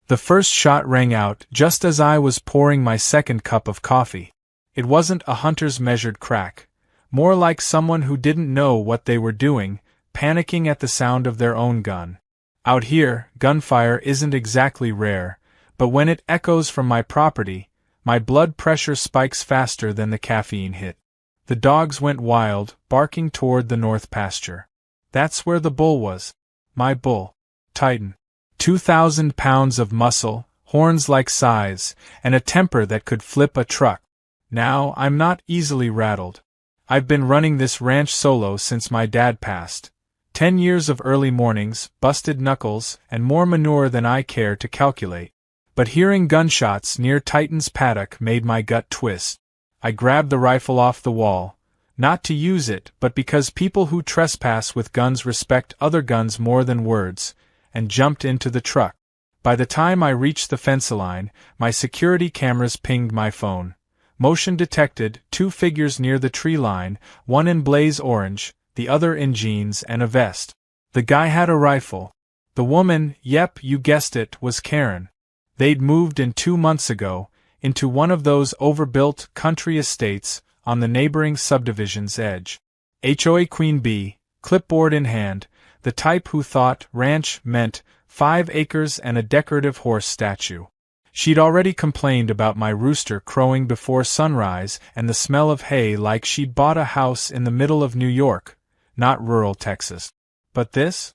The first shot rang out just as I was pouring my second cup of coffee. It wasn't a hunter's measured crack, more like someone who didn't know what they were doing, panicking at the sound of their own gun. Out here, gunfire isn't exactly rare, but when it echoes from my property, my blood pressure spikes faster than the caffeine hit. The dogs went wild, barking toward the north pasture. That's where the bull was. My bull. Titan. 2,000 pounds of muscle, horns like sais, and a temper that could flip a truck. Now, I'm not easily rattled. I've been running this ranch solo since my dad passed. 10 years of early mornings, busted knuckles, and more manure than I care to calculate. But hearing gunshots near Titan's paddock made my gut twist. I grabbed the rifle off the wall, not to use it, but because people who trespass with guns respect other guns more than words, and jumped into the truck. By the time I reached the fence line, my security cameras pinged my phone. Motion detected, 2 figures near the tree line, one in blaze orange, the other in jeans and a vest. The guy had a rifle. The woman, yep, you guessed it, was Karen. They'd moved in 2 months ago, into one of those overbuilt country estates on the neighboring subdivision's edge. HOA Queen Bee, clipboard in hand, the type who thought ranch meant 5 acres and a decorative horse statue. She'd already complained about my rooster crowing before sunrise and the smell of hay like she'd bought a house in the middle of New York, not rural Texas. But this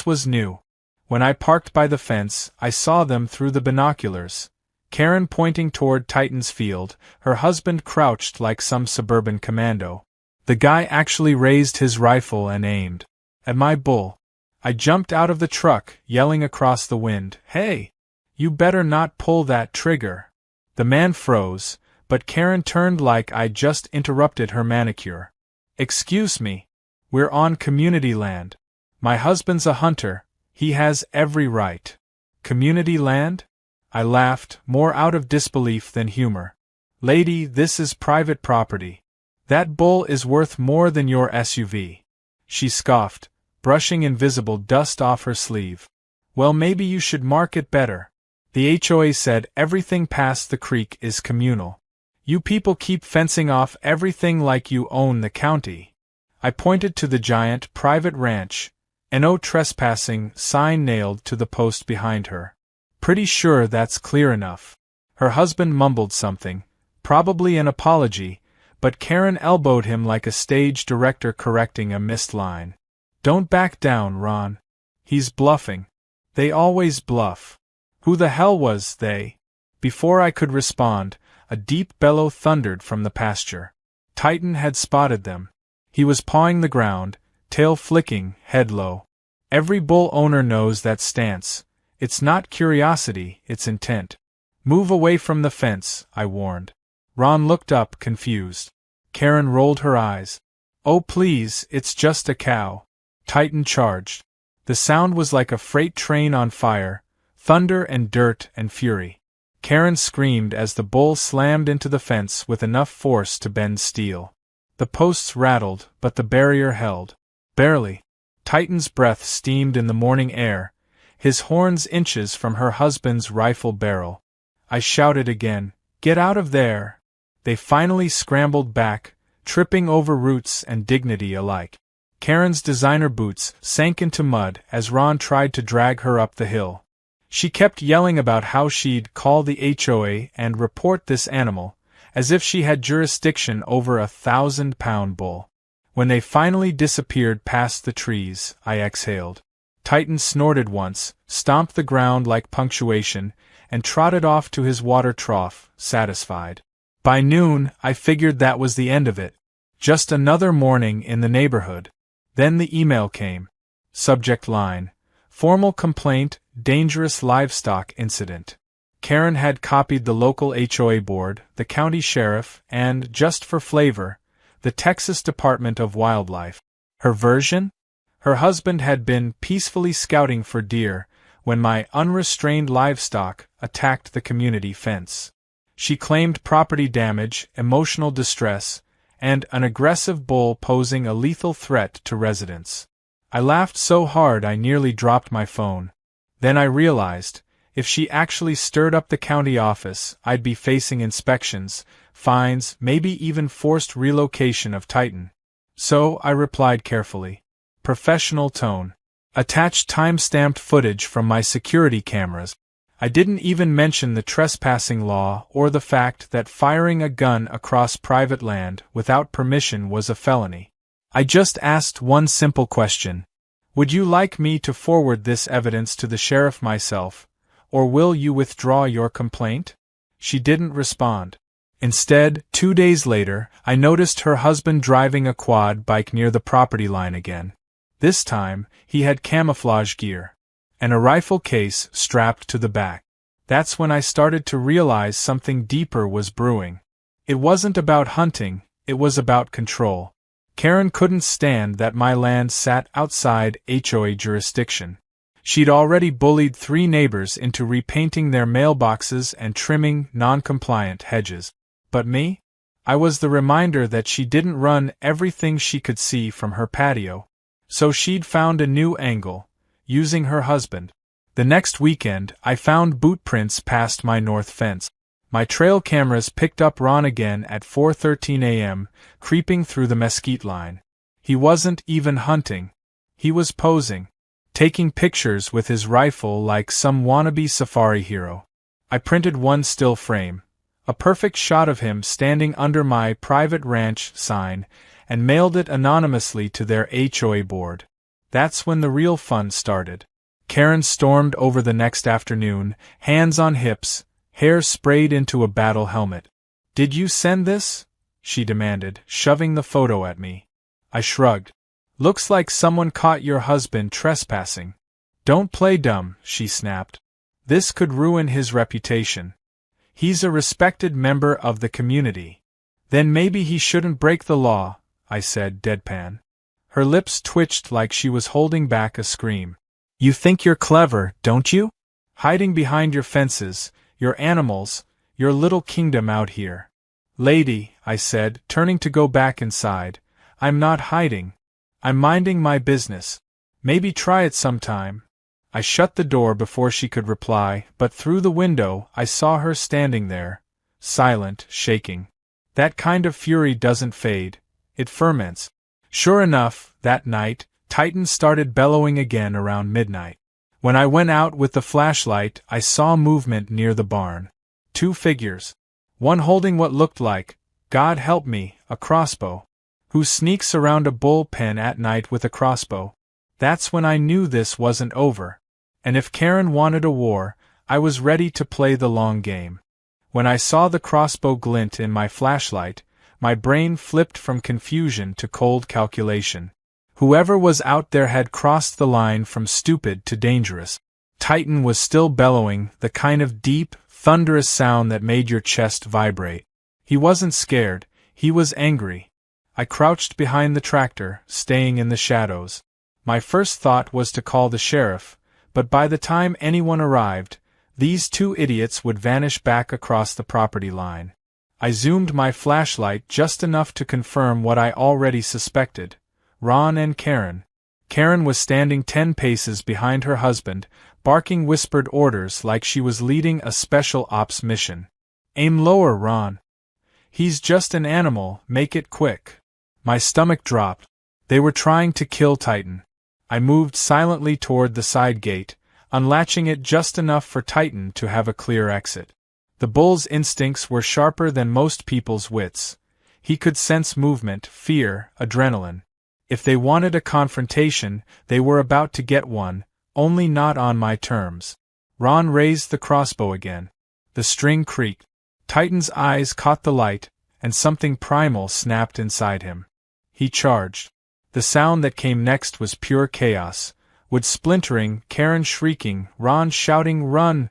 was new. When I parked by the fence, I saw them through the binoculars. Karen pointing toward Titan's field, her husband crouched like some suburban commando. The guy actually raised his rifle and aimed at my bull. I jumped out of the truck, yelling across the wind, "Hey! You better not pull that trigger." The man froze, but Karen turned like I'd just interrupted her manicure. "Excuse me. We're on community land. My husband's a hunter. He has every right." "Community land?" I laughed, more out of disbelief than humor. "Lady, this is private property. That bull is worth more than your SUV." She scoffed, brushing invisible dust off her sleeve. "Well, maybe you should mark it better. The HOA said everything past the creek is communal. You people keep fencing off everything like you own the county." I pointed to the giant private ranch, "No trespassing" sign nailed to the post behind her. "Pretty sure that's clear enough." Her husband mumbled something, probably an apology, but Karen elbowed him like a stage director correcting a missed line. "Don't back down, Ron. He's bluffing. They always bluff." Who the hell was they? Before I could respond, a deep bellow thundered from the pasture. Titan had spotted them. He was pawing the ground, tail flicking, head low. Every bull owner knows that stance. It's not curiosity, it's intent. "Move away from the fence," I warned. Ron looked up, confused. Karen rolled her eyes. "Oh please, it's just a cow." Titan charged. The sound was like a freight train on fire, thunder and dirt and fury. Karen screamed as the bull slammed into the fence with enough force to bend steel. The posts rattled, but the barrier held. Barely. Titan's breath steamed in the morning air, his horns inches from her husband's rifle barrel. I shouted again, "Get out of there!" They finally scrambled back, tripping over roots and dignity alike. Karen's designer boots sank into mud as Ron tried to drag her up the hill. She kept yelling about how she'd call the HOA and report this animal, as if she had jurisdiction over a 1,000-pound bull. When they finally disappeared past the trees, I exhaled. Titan snorted once, stomped the ground like punctuation, and trotted off to his water trough, satisfied. By noon, I figured that was the end of it. Just another morning in the neighborhood. Then the email came. Subject line: Formal complaint, dangerous livestock incident. Karen had copied the local HOA board, the county sheriff, and, just for flavor, the Texas Department of Wildlife. Her version? Her husband had been peacefully scouting for deer when my unrestrained livestock attacked the community fence. She claimed property damage, emotional distress, and an aggressive bull posing a lethal threat to residents. I laughed so hard I nearly dropped my phone. Then I realized, If she actually stirred up the county office, I'd be facing inspections, fines, maybe even forced relocation of Titan. So, I replied carefully. Professional tone. Attached time-stamped footage from my security cameras. I didn't even mention the trespassing law or the fact that firing a gun across private land without permission was a felony. I just asked one simple question. Would you like me to forward this evidence to the sheriff myself, or will you withdraw your complaint? She didn't respond. Instead, 2 days later, I noticed her husband driving a quad bike near the property line again. This time, he had camouflage gear and a rifle case strapped to the back. That's when I started to realize something deeper was brewing. It wasn't about hunting, it was about control. Karen couldn't stand that my land sat outside HOA jurisdiction. She'd already bullied 3 neighbors into repainting their mailboxes and trimming non-compliant hedges. But me? I was the reminder that she didn't run everything she could see from her patio. So she'd found a new angle, using her husband. The next weekend, I found boot prints past my north fence. My trail cameras picked up Ron again at 4:13 a.m., creeping through the mesquite line. He wasn't even hunting. He was posing, taking pictures with his rifle like some wannabe safari hero. I printed one still frame, a perfect shot of him standing under my private ranch sign, and mailed it anonymously to their HOA board. That's when the real fun started. Karen stormed over the next afternoon, hands on hips, hair sprayed into a battle helmet. "Did you send this?" she demanded, shoving the photo at me. I shrugged. "Looks like someone caught your husband trespassing." "Don't play dumb," she snapped. "This could ruin his reputation. He's a respected member of the community." "Then maybe he shouldn't break the law," I said, deadpan. Her lips twitched like she was holding back a scream. "You think you're clever, don't you? Hiding behind your fences, your animals, your little kingdom out here." "Lady," I said, turning to go back inside, "I'm not hiding. I'm minding my business. Maybe try it sometime." I shut the door before she could reply, but through the window I saw her standing there, silent, shaking. That kind of fury doesn't fade, it ferments. Sure enough, that night, Titan started bellowing again around midnight. When I went out with the flashlight, I saw movement near the barn. 2 figures. One holding what looked like, God help me, a crossbow. Who sneaks around a bull pen at night with a crossbow? That's when I knew this wasn't over. And if Karen wanted a war, I was ready to play the long game. When I saw the crossbow glint in my flashlight, my brain flipped from confusion to cold calculation. Whoever was out there had crossed the line from stupid to dangerous. Titan was still bellowing, the kind of deep, thunderous sound that made your chest vibrate. He wasn't scared, he was angry. I crouched behind the tractor, staying in the shadows. My first thought was to call the sheriff, but by the time anyone arrived, these 2 idiots would vanish back across the property line. I zoomed my flashlight just enough to confirm what I already suspected. Ron and Karen. Karen was standing 10 paces behind her husband, barking whispered orders like she was leading a special ops mission. "Aim lower, Ron. He's just an animal, make it quick." My stomach dropped. They were trying to kill Titan. I moved silently toward the side gate, unlatching it just enough for Titan to have a clear exit. The bull's instincts were sharper than most people's wits. He could sense movement, fear, adrenaline. If they wanted a confrontation, they were about to get one, only not on my terms. Ron raised the crossbow again. The string creaked. Titan's eyes caught the light, and something primal snapped inside him. He charged. The sound that came next was pure chaos. Wood splintering, Karen shrieking, Ron shouting "Run!"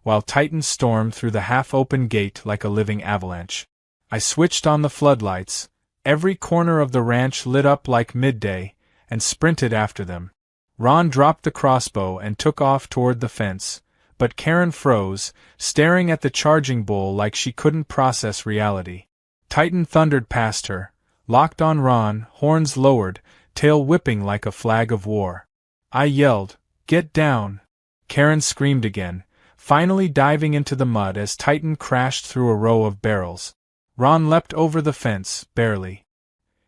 while Titan stormed through the half-open gate like a living avalanche. I switched on the floodlights, every corner of the ranch lit up like midday, and sprinted after them. Ron dropped the crossbow and took off toward the fence, but Karen froze, staring at the charging bull like she couldn't process reality. Titan thundered past her, locked on Ron, horns lowered, tail whipping like a flag of war. I yelled, "Get down!" Karen screamed again, finally diving into the mud as Titan crashed through a row of barrels. Ron leapt over the fence, barely.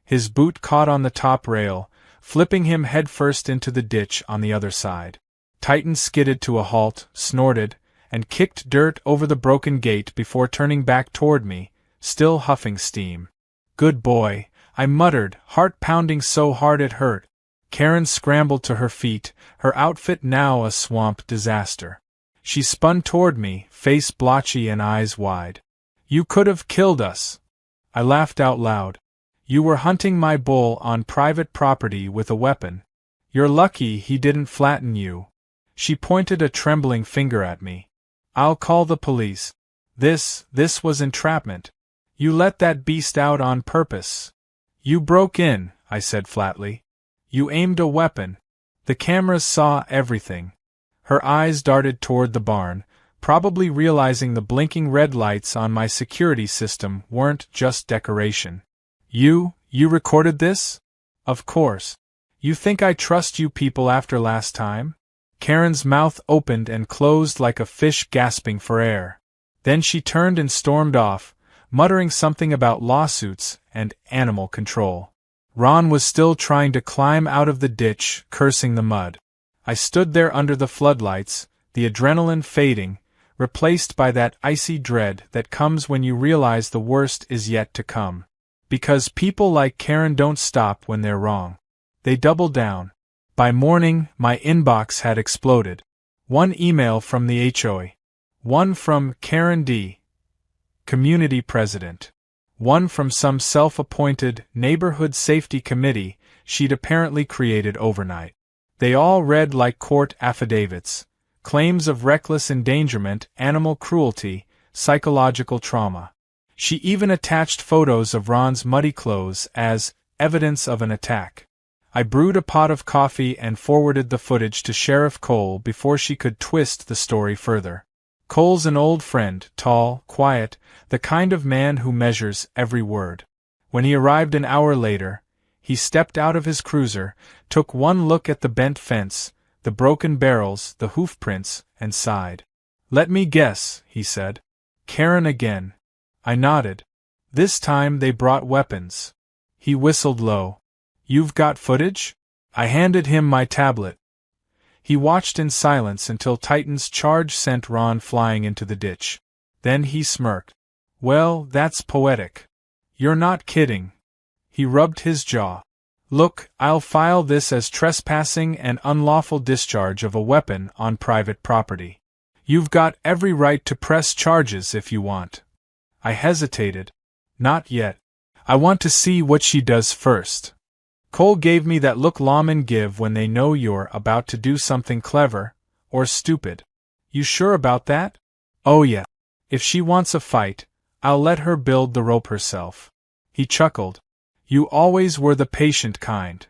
His boot caught on the top rail, flipping him headfirst into the ditch on the other side. Titan skidded to a halt, snorted, and kicked dirt over the broken gate before turning back toward me, still huffing steam. "Good boy," I muttered, heart pounding so hard it hurt. Karen scrambled to her feet, her outfit now a swamp disaster. She spun toward me, face blotchy and eyes wide. "You could have killed us." I laughed out loud. "You were hunting my bull on private property with a weapon. You're lucky he didn't flatten you." She pointed a trembling finger at me. "I'll call the police. This was entrapment. You let that beast out on purpose." "You broke in," I said flatly. "You aimed a weapon. The cameras saw everything." Her eyes darted toward the barn, probably realizing the blinking red lights on my security system weren't just decoration. You recorded this?" "Of course. You think I trust you people after last time?" Karen's mouth opened and closed like a fish gasping for air. Then she turned and stormed off, muttering something about lawsuits and animal control. Ron was still trying to climb out of the ditch, cursing the mud. I stood there under the floodlights, the adrenaline fading, replaced by that icy dread that comes when you realize the worst is yet to come. Because people like Karen don't stop when they're wrong. They double down. By morning, my inbox had exploded. One email from the HOA. One from Karen D., community president. One from some self-appointed neighborhood safety committee she'd apparently created overnight. They all read like court affidavits. Claims of reckless endangerment, animal cruelty, psychological trauma. She even attached photos of Ron's muddy clothes as evidence of an attack. I brewed a pot of coffee and forwarded the footage to Sheriff Cole before she could twist the story further. Cole's an old friend, tall, quiet, the kind of man who measures every word. When he arrived an hour later, he stepped out of his cruiser, took one look at the bent fence, the broken barrels, the hoof prints, and sighed. "Let me guess," he said. "Karen again." I nodded. "This time they brought weapons." He whistled low. "You've got footage?" I handed him my tablet. He watched in silence until Titan's charge sent Ron flying into the ditch. Then he smirked. "Well, that's poetic. You're not kidding." He rubbed his jaw. "Look, I'll file this as trespassing and unlawful discharge of a weapon on private property. You've got every right to press charges if you want." I hesitated. "Not yet. I want to see what she does first." Cole gave me that look lawmen give when they know you're about to do something clever, or stupid. "You sure about that?" "Oh yeah. If she wants a fight, I'll let her build the rope herself." He chuckled. "You always were the patient kind."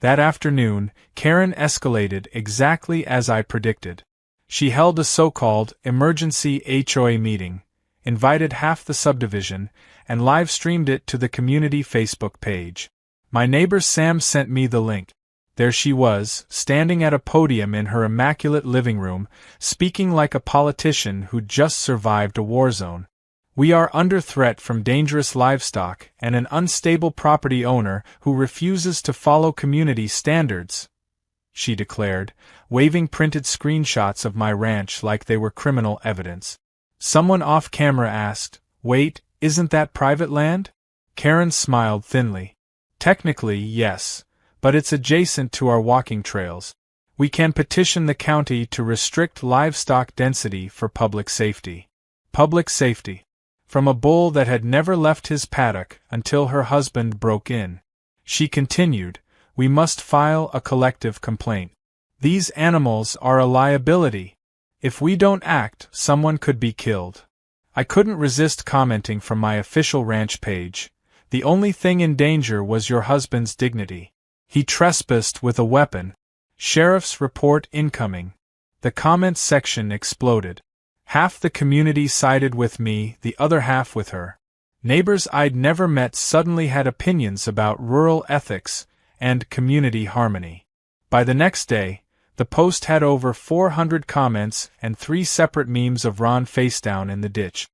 That afternoon, Karen escalated exactly as I predicted. She held a so-called emergency HOA meeting, invited half the subdivision, and live-streamed it to the community Facebook page. My neighbor Sam sent me the link. There she was, standing at a podium in her immaculate living room, speaking like a politician who'd just survived a war zone. "We are under threat from dangerous livestock and an unstable property owner who refuses to follow community standards," she declared, waving printed screenshots of my ranch like they were criminal evidence. Someone off-camera asked, "Wait, isn't that private land?" Karen smiled thinly. "Technically, yes, but it's adjacent to our walking trails. We can petition the county to restrict livestock density for public safety." Public safety. From a bull that had never left his paddock until her husband broke in. She continued, "We must file a collective complaint. These animals are a liability. If we don't act, someone could be killed." I couldn't resist commenting from my official ranch page. "The only thing in danger was your husband's dignity. He trespassed with a weapon. Sheriff's report incoming." The comments section exploded. Half the community sided with me, the other half with her. Neighbors I'd never met suddenly had opinions about rural ethics and community harmony. By the next day, The post had over 400 comments and 3 separate memes of Ron facedown in the ditch.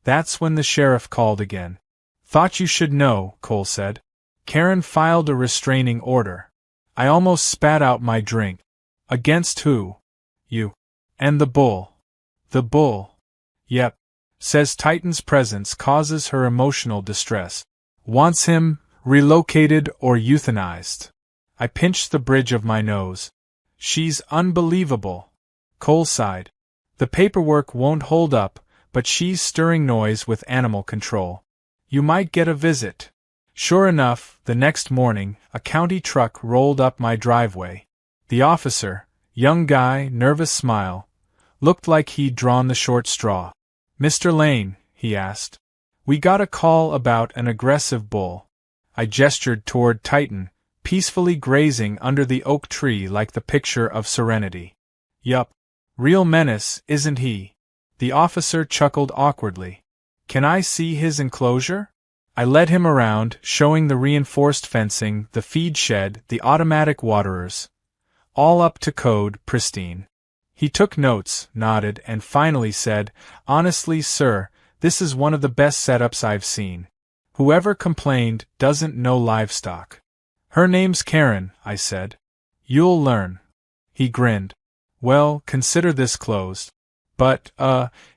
That's when the sheriff called again. "Thought you should know," Cole said. "Karen filed a restraining order." I almost spat out my drink. "Against who?" "You. And the bull." "The bull?" "Yep. Says Titan's presence causes her emotional distress. Wants him relocated or euthanized." I pinched the bridge of my nose. "She's unbelievable." Cole sighed. "The paperwork won't hold up, but she's stirring noise with animal control. You might get a visit." Sure enough, the next morning, a county truck rolled up my driveway. The officer, young guy, nervous smile, looked like he'd drawn the short straw. "Mr. Lane," he asked, "we got a call about an aggressive bull." I gestured toward Titan, peacefully grazing under the oak tree like the picture of serenity. "Yup. Real menace, isn't he?" The officer chuckled awkwardly. "Can I see his enclosure?" I led him around, showing the reinforced fencing, the feed shed, the automatic waterers. All up to code, pristine. He took notes, nodded, and finally said, "Honestly, sir, this is one of the best setups I've seen. Whoever complained doesn't know livestock." "Her name's Karen," I said. "You'll learn." He grinned. "Well, consider this closed. But,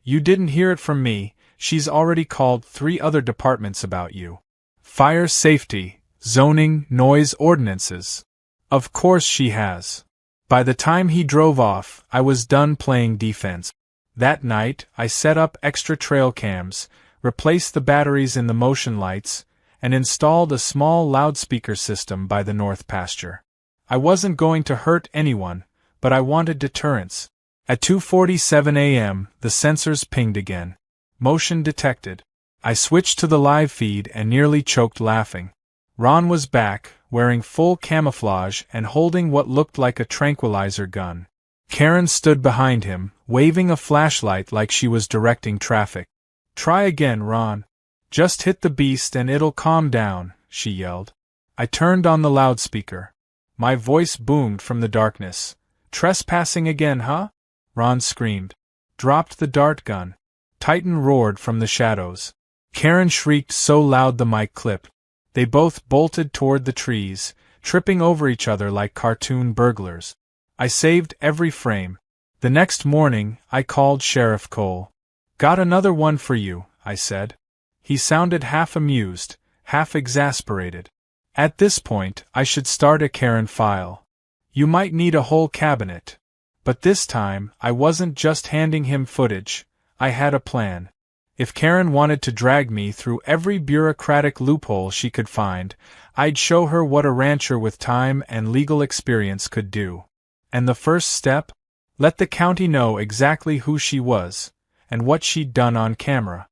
you didn't hear it from me. She's already called 3 other departments about you. Fire safety, zoning, noise ordinances. Of course she has." By the time he drove off, I was done playing defense. That night, I set up extra trail cams, replaced the batteries in the motion lights, and installed a small loudspeaker system by the north pasture. I wasn't going to hurt anyone, but I wanted deterrence. At 2:47 a.m., the sensors pinged again. Motion detected. I switched to the live feed and nearly choked laughing. Ron was back, wearing full camouflage and holding what looked like a tranquilizer gun. Karen stood behind him, waving a flashlight like she was directing traffic. "Try again, Ron. Just hit the beast and it'll calm down," she yelled. I turned on the loudspeaker. My voice boomed from the darkness. "Trespassing again, huh?" Ron screamed. Dropped the dart gun. Titan roared from the shadows. Karen shrieked so loud the mic clipped. They both bolted toward the trees, tripping over each other like cartoon burglars. I saved every frame. The next morning, I called Sheriff Cole. "Got another one for you," I said. He sounded half amused, half exasperated. At this point, I should start a Karen file. You might need a whole cabinet. But this time, I wasn't just handing him footage. I had a plan. If Karen wanted to drag me through every bureaucratic loophole she could find, I'd show her what a rancher with time and legal experience could do. And the first step? Let the county know exactly who she was, and what she'd done on camera.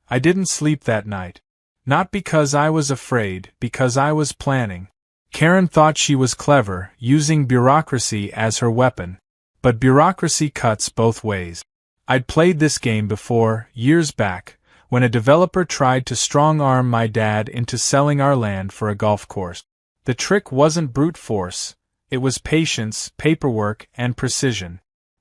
I didn't sleep that night. Not because I was afraid, because I was planning. Karen thought she was clever, using bureaucracy as her weapon. But bureaucracy cuts both ways. I'd played this game before, years back, when a developer tried to strong-arm my dad into selling our land for a golf course. The trick wasn't brute force, it was patience, paperwork, and precision.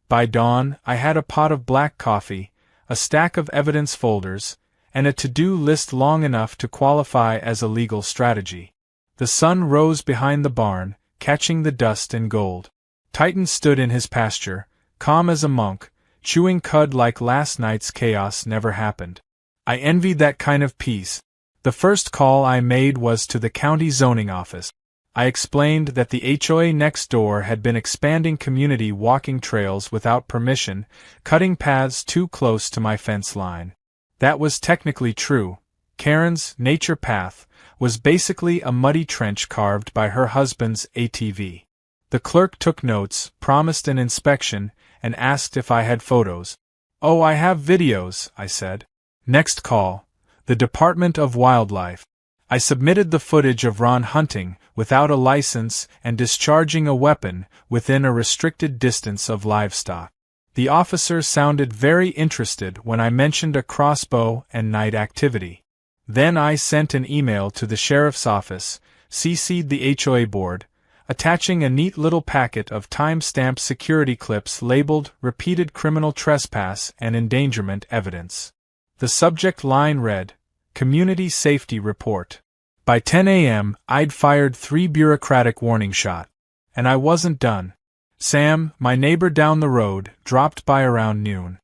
By dawn, I had a pot of black coffee, a stack of evidence folders, and a to-do list long enough to qualify as a legal strategy. The sun rose behind the barn, catching the dust in gold. Titan stood in his pasture, calm as a monk, chewing cud like last night's chaos never happened. I envied that kind of peace. The first call I made was to the county zoning office. I explained that the HOA next door had been expanding community walking trails without permission, cutting paths too close to my fence line. That was technically true. Karen's nature path was basically a muddy trench carved by her husband's ATV. The clerk took notes, promised an inspection, and asked if I had photos. "Oh, I have videos," I said. Next call. The Department of Wildlife. I submitted the footage of Ron hunting, without a license, and discharging a weapon, within a restricted distance of livestock. The officer sounded very interested when I mentioned a crossbow and night activity. Then I sent an email to the sheriff's office, CC'd the HOA board, attaching a neat little packet of time-stamped security clips labeled Repeated Criminal Trespass and Endangerment Evidence. The subject line read, Community Safety Report. By 10 a.m., I'd fired 3 bureaucratic warning shots. And I wasn't done. Sam, my neighbor down the road, dropped by around noon.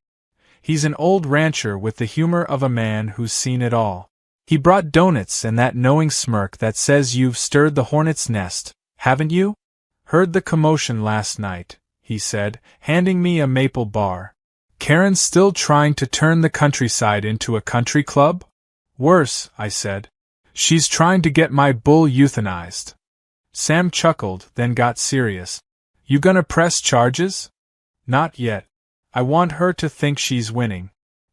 He's an old rancher with the humor of a man who's seen it all. He brought donuts and that knowing smirk that says you've stirred the hornet's nest, haven't you? Heard the commotion last night, he said, handing me a maple bar. Karen's still trying to turn the countryside into a country club? Worse, I said. She's trying to get my bull euthanized. Sam chuckled, then got serious. You gonna press charges? Not yet. I want her to think she's winning.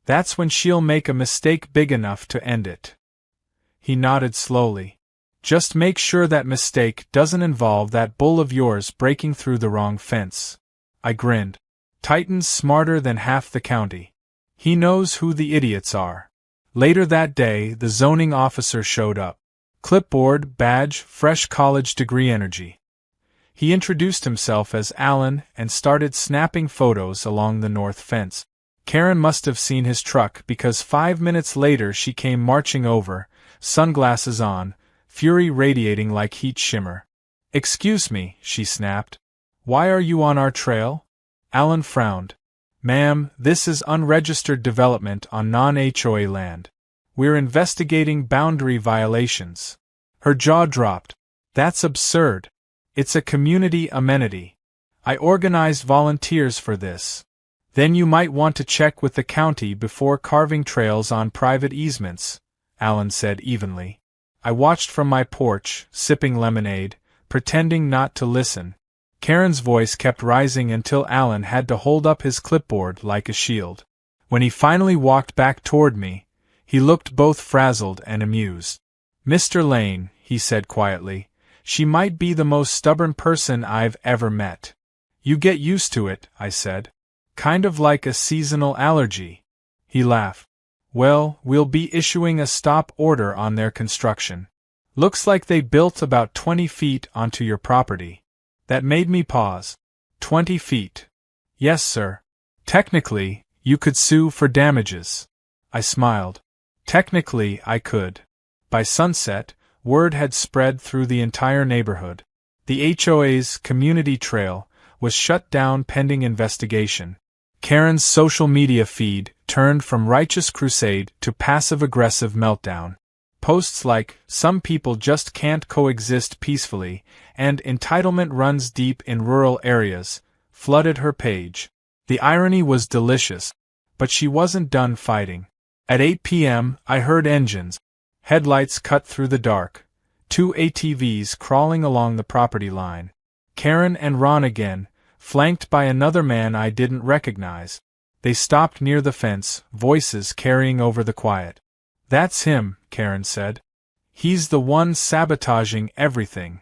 That's when she'll make a mistake big enough to end it. He nodded slowly. Just make sure that mistake doesn't involve that bull of yours breaking through the wrong fence. I grinned. Titan's smarter than half the county. He knows who the idiots are. Later that day, the zoning officer showed up. Clipboard, badge, fresh college degree energy. He introduced himself as Alan and started snapping photos along the north fence. Karen must have seen his truck because 5 minutes later she came marching over, sunglasses on, fury radiating like heat shimmer. Excuse me, she snapped. Why are you on our trail? Alan frowned. Ma'am, this is unregistered development on non-HOA land. We're investigating boundary violations. Her jaw dropped. That's absurd. It's a community amenity. I organized volunteers for this. Then you might want to check with the county before carving trails on private easements, Alan said evenly. I watched from my porch, sipping lemonade, pretending not to listen. Karen's voice kept rising until Alan had to hold up his clipboard like a shield. When he finally walked back toward me, he looked both frazzled and amused. Mr. Lane, he said quietly, she might be the most stubborn person I've ever met. You get used to it, I said. Kind of like a seasonal allergy. He laughed. Well, we'll be issuing a stop order on their construction. Looks like they built about 20 feet onto your property. That made me pause. 20 feet. Yes, sir. Technically, you could sue for damages. I smiled. Technically, I could. By sunset, word had spread through the entire neighborhood. The HOA's community trail was shut down pending investigation. Karen's social media feed turned from righteous crusade to passive-aggressive meltdown. Posts like, some people just can't coexist peacefully, and entitlement runs deep in rural areas, flooded her page. The irony was delicious, but she wasn't done fighting. At 8 p.m., I heard engines. Headlights cut through the dark. 2 ATVs crawling along the property line. Karen and Ron again, flanked by another man I didn't recognize. They stopped near the fence, voices carrying over the quiet. That's him, Karen said. He's the one sabotaging everything.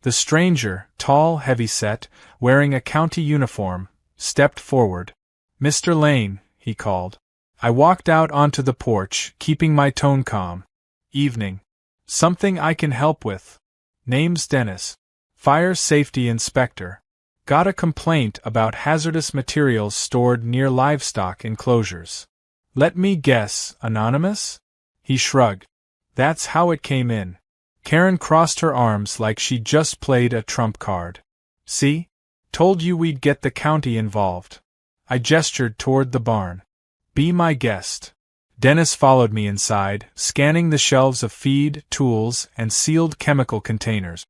The stranger, tall, heavy-set, wearing a county uniform, stepped forward. Mr. Lane, he called. I walked out onto the porch, keeping my tone calm. Evening. Something I can help with. Name's Dennis. Fire Safety Inspector. Got a complaint about hazardous materials stored near livestock enclosures. Let me guess, anonymous? He shrugged. That's how it came in. Karen crossed her arms like she'd just played a trump card. See? Told you we'd get the county involved. I gestured toward the barn. Be my guest. Dennis followed me inside, scanning the shelves of feed, tools, and sealed chemical containers.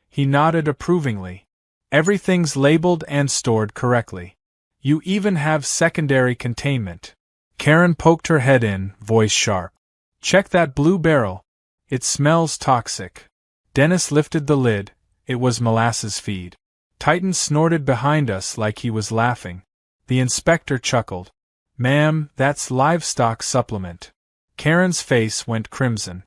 He nodded approvingly. Everything's labeled and stored correctly. You even have secondary containment. Karen poked her head in, voice sharp. Check that blue barrel. It smells toxic. Dennis lifted the lid. It was molasses feed. Titan snorted behind us like he was laughing. The inspector chuckled. Ma'am, that's livestock supplement. Karen's face went crimson.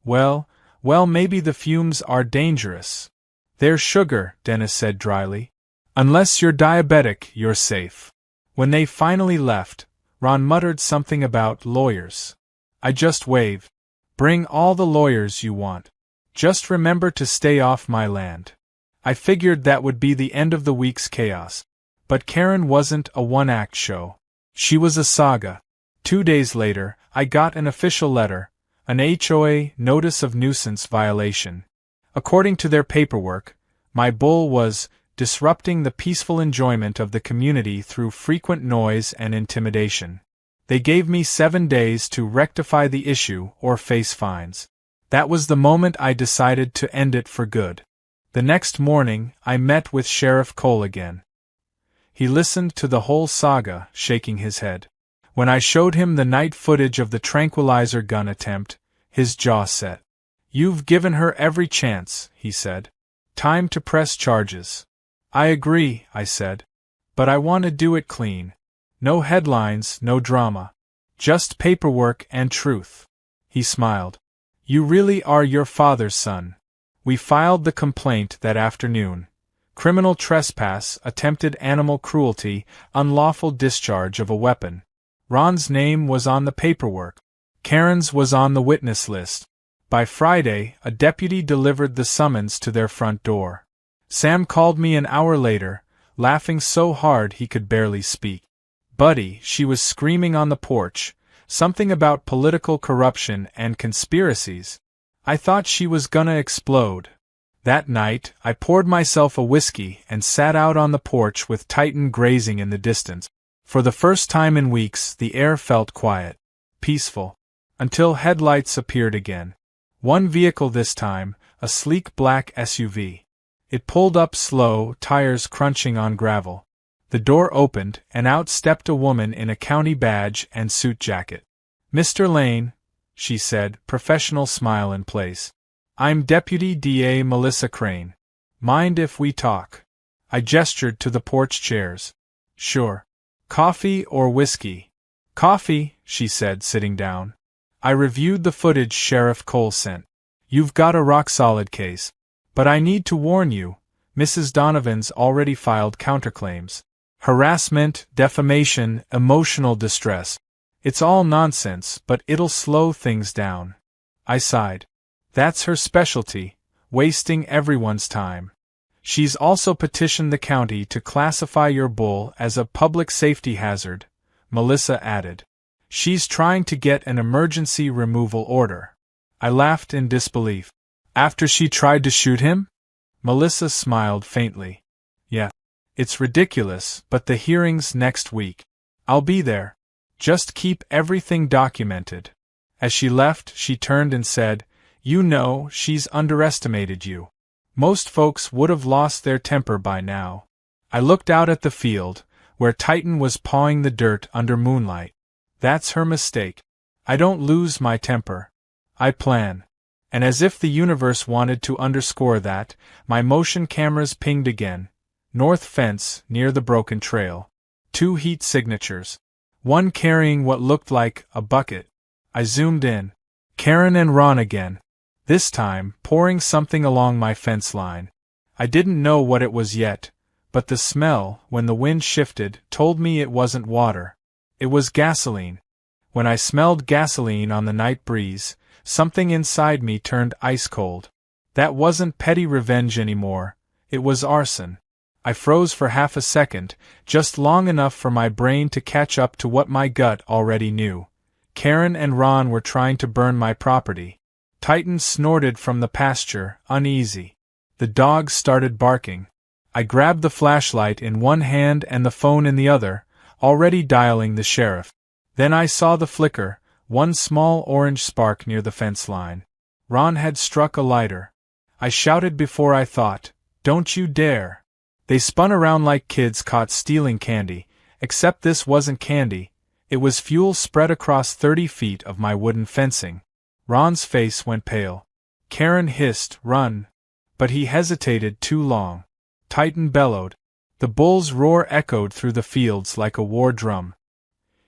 Well, maybe the fumes are dangerous. They're sugar, Dennis said dryly. Unless you're diabetic, you're safe. When they finally left, Ron muttered something about lawyers. I just waved. Bring all the lawyers you want. Just remember to stay off my land. I figured that would be the end of the week's chaos. But Karen wasn't a one-act show. She was a saga. 2 days later, I got an official letter, an HOA notice of nuisance violation. According to their paperwork, my bull was disrupting the peaceful enjoyment of the community through frequent noise and intimidation. They gave me 7 days to rectify the issue or face fines. That was the moment I decided to end it for good. The next morning, I met with Sheriff Cole again. He listened to the whole saga, shaking his head. When I showed him the night footage of the tranquilizer gun attempt, his jaw set. "You've given her every chance," he said. "Time to press charges." "I agree," I said. "But I want to do it clean. No headlines, no drama. Just paperwork and truth." He smiled. "You really are your father's son." We filed the complaint that afternoon. Criminal trespass, attempted animal cruelty, unlawful discharge of a weapon. Ron's name was on the paperwork. Karen's was on the witness list. By Friday, a deputy delivered the summons to their front door. Sam called me an hour later, laughing so hard he could barely speak. "Buddy," she was screaming on the porch, something about political corruption and conspiracies. I thought she was gonna explode. That night, I poured myself a whiskey and sat out on the porch with Titan grazing in the distance. For the first time in weeks, the air felt quiet, peaceful, until headlights appeared again. One vehicle this time, a sleek black SUV. It pulled up slow, tires crunching on gravel. The door opened, and out stepped a woman in a county badge and suit jacket. "Mr. Lane," she said, professional smile in place. "I'm Deputy DA Melissa Crane. Mind if we talk?" I gestured to the porch chairs. "Sure. Coffee or whiskey?" "Coffee," she said, sitting down. I reviewed the footage Sheriff Cole sent. "You've got a rock-solid case. But I need to warn you, Mrs. Donovan's already filed counterclaims. Harassment, defamation, emotional distress. It's all nonsense, but it'll slow things down." I sighed. "That's her specialty, wasting everyone's time." "She's also petitioned the county to classify your bull as a public safety hazard," Melissa added. "She's trying to get an emergency removal order." I laughed in disbelief. "After she tried to shoot him?" Melissa smiled faintly. "Yeah. It's ridiculous, but the hearing's next week. I'll be there. Just keep everything documented." As she left, she turned and said, "You know, she's underestimated you. Most folks would have lost their temper by now." I looked out at the field, where Titan was pawing the dirt under moonlight. "That's her mistake. I don't lose my temper. I plan." And as if the universe wanted to underscore that, my motion cameras pinged again. North fence, near the broken trail. 2 heat signatures. One carrying what looked like a bucket. I zoomed in. Karen and Ron again. This time, pouring something along my fence line. I didn't know what it was yet, but the smell, when the wind shifted, told me it wasn't water. It was gasoline. When I smelled gasoline on the night breeze, something inside me turned ice cold. That wasn't petty revenge anymore, it was arson. I froze for half a second, just long enough for my brain to catch up to what my gut already knew. Karen and Ron were trying to burn my property. Titan snorted from the pasture, uneasy. The dogs started barking. I grabbed the flashlight in one hand and the phone in the other, already dialing the sheriff. Then I saw the flicker, one small orange spark near the fence line. Ron had struck a lighter. I shouted before I thought, "Don't you dare!" They spun around like kids caught stealing candy, except this wasn't candy, it was fuel spread across 30 feet of my wooden fencing. Ron's face went pale. Karen hissed, "Run!" But he hesitated too long. Titan bellowed. The bull's roar echoed through the fields like a war drum.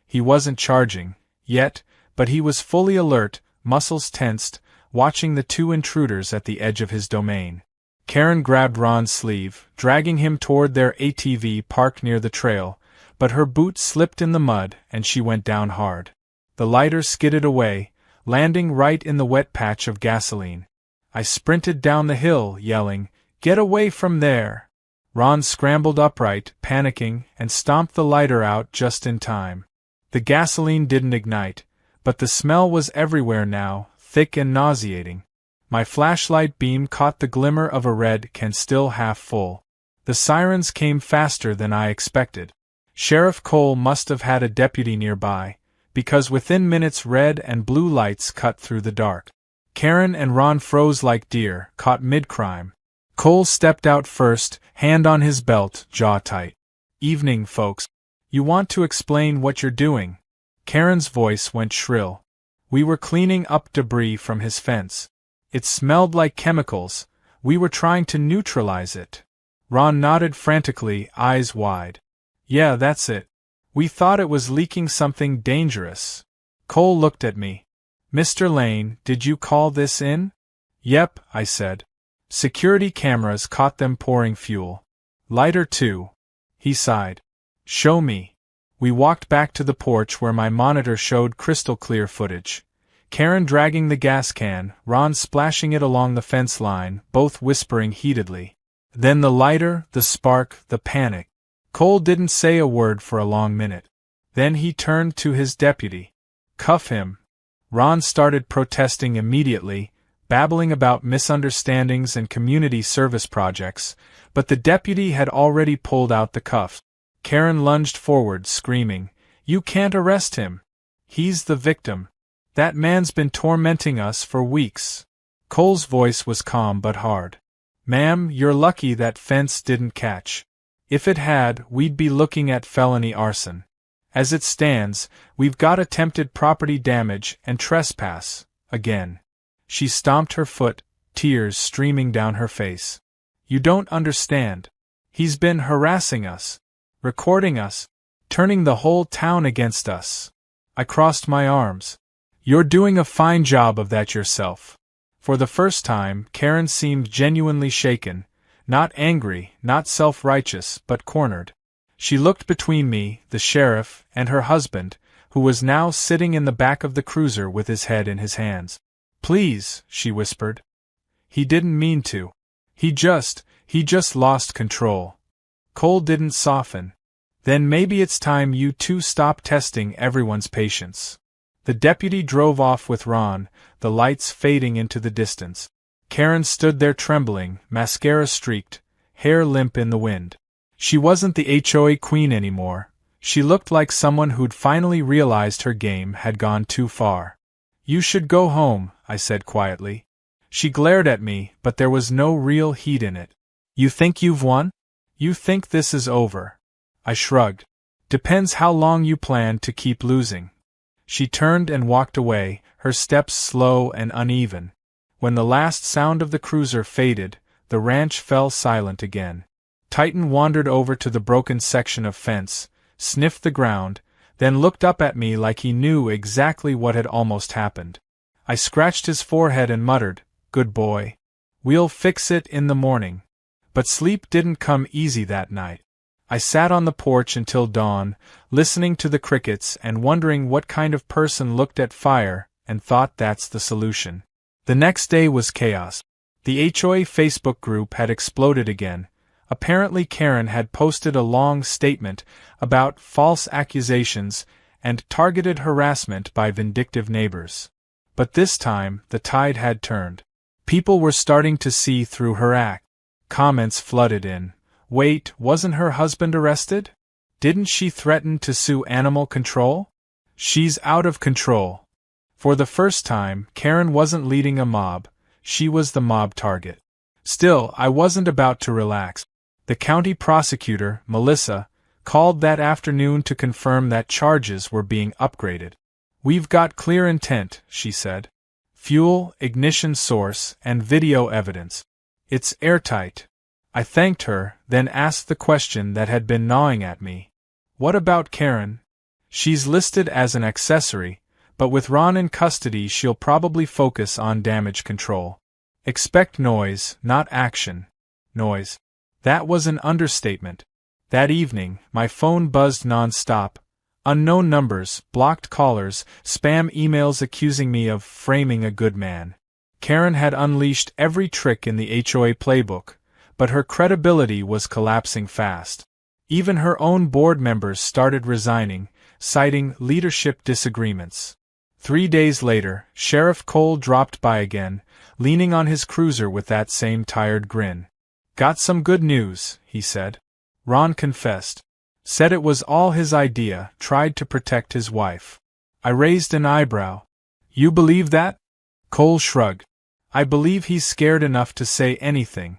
He wasn't charging, yet, but he was fully alert, muscles tensed, watching the 2 intruders at the edge of his domain. Karen grabbed Ron's sleeve, dragging him toward their ATV parked near the trail, but her boot slipped in the mud and she went down hard. The lighter skidded away, landing right in the wet patch of gasoline. I sprinted down the hill, yelling, Get away from there! Ron scrambled upright, panicking, and stomped the lighter out just in time. The gasoline didn't ignite, but the smell was everywhere now, thick and nauseating. My flashlight beam caught the glimmer of a red can still half full. The sirens came faster than I expected. Sheriff Cole must have had a deputy nearby, because within minutes red and blue lights cut through the dark. Karen and Ron froze like deer, caught mid-crime. Cole stepped out first, hand on his belt, jaw tight. Evening, folks. You want to explain what you're doing? Karen's voice went shrill. We were cleaning up debris from his fence. It smelled like chemicals. We were trying to neutralize it. Ron nodded frantically, eyes wide. Yeah, that's it. We thought it was leaking something dangerous. Cole looked at me. Mr. Lane, did you call this in? Yep, I said. Security cameras caught them pouring fuel. Lighter too. He sighed. Show me. We walked back to the porch where my monitor showed crystal clear footage. Karen dragging the gas can, Ron splashing it along the fence line, both whispering heatedly. Then the lighter, the spark, the panic. Cole didn't say a word for a long minute. Then he turned to his deputy. Cuff him. Ron started protesting immediately, babbling about misunderstandings and community service projects, but the deputy had already pulled out the cuffs. Karen lunged forward, screaming, You can't arrest him. He's the victim. That man's been tormenting us for weeks. Cole's voice was calm but hard. Ma'am, you're lucky that fence didn't catch. If it had, we'd be looking at felony arson. As it stands, we've got attempted property damage and trespass, again. She stomped her foot, tears streaming down her face. You don't understand. He's been harassing us, recording us, turning the whole town against us. I crossed my arms. You're doing a fine job of that yourself. For the first time, Karen seemed genuinely shaken, not angry, not self-righteous, but cornered. She looked between me, the sheriff, and her husband, who was now sitting in the back of the cruiser with his head in his hands. Please, she whispered. He didn't mean to. He just lost control. Cole didn't soften. Then maybe it's time you two stop testing everyone's patience. The deputy drove off with Ron, the lights fading into the distance. Karen stood there trembling, mascara streaked, hair limp in the wind. She wasn't the HOA queen anymore. She looked like someone who'd finally realized her game had gone too far. You should go home, I said quietly. She glared at me, but there was no real heat in it. You think you've won? You think this is over? I shrugged. Depends how long you plan to keep losing. She turned and walked away, her steps slow and uneven. When the last sound of the cruiser faded, the ranch fell silent again. Titan wandered over to the broken section of fence, sniffed the ground, then looked up at me like he knew exactly what had almost happened. I scratched his forehead and muttered, Good boy. We'll fix it in the morning. But sleep didn't come easy that night. I sat on the porch until dawn, listening to the crickets and wondering what kind of person looked at fire and thought that's the solution. The next day was chaos. The HOA Facebook group had exploded again. Apparently Karen had posted a long statement about false accusations and targeted harassment by vindictive neighbors. But this time, the tide had turned. People were starting to see through her act. Comments flooded in. Wait, wasn't her husband arrested? Didn't she threaten to sue animal control? She's out of control. For the first time, Karen wasn't leading a mob. She was the mob target. Still, I wasn't about to relax. The county prosecutor, Melissa, called that afternoon to confirm that charges were being upgraded. We've got clear intent, she said. Fuel, ignition source, and video evidence. It's airtight. I thanked her, then asked the question that had been gnawing at me. What about Karen? She's listed as an accessory, but with Ron in custody she'll probably focus on damage control. Expect noise, not action. Noise. That was an understatement. That evening, my phone buzzed non-stop. Unknown numbers, blocked callers, spam emails accusing me of framing a good man. Karen had unleashed every trick in the HOA playbook, but her credibility was collapsing fast. Even her own board members started resigning, citing leadership disagreements. 3 days later, Sheriff Cole dropped by again, leaning on his cruiser with that same tired grin. "Got some good news," he said. Ron confessed. Said it was all his idea, tried to protect his wife. I raised an eyebrow. "You believe that?" Cole shrugged. "I believe he's scared enough to say anything.